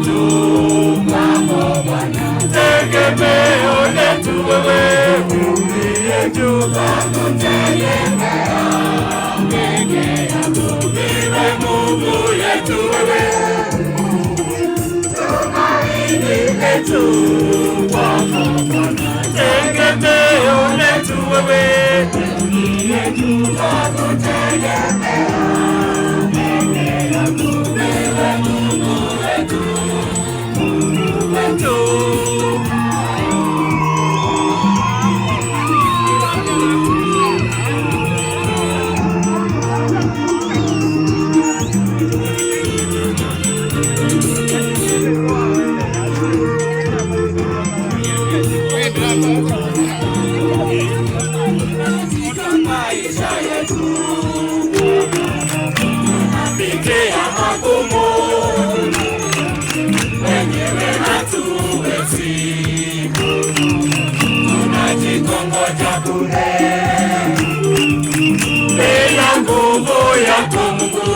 letu kwako Bwana, tegemeo letu wewe uliye juu, twakutegemea peke yako, ndiwe Mungu yetu wewe, tumaini letu kwako Bwana, tegemeo letu wewe uliye juu, twakutegemea peke yako, ndiwe Mungu wetu, Mungu wetu. Maisha yetu tunapitia magumu, wenyewe hatuwezi, tunajikongoja bure bila nguvu yako Mungu,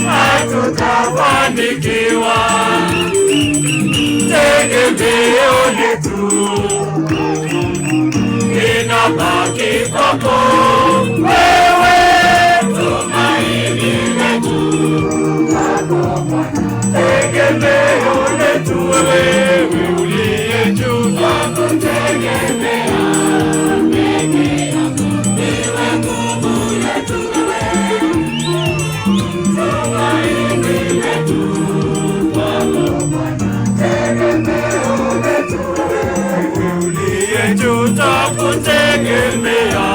hatutafanikiwa. Tegemeo letu inabaki kwako wewe, tumaini letu kwako Bwana, tegemeo letu wewe uliye juu, twakutegemea peke yako, ndiwe nguvu yetu wewe, tumaini letu kwako Bwana, tegemeo letu wewe uliye juu, twakutegemea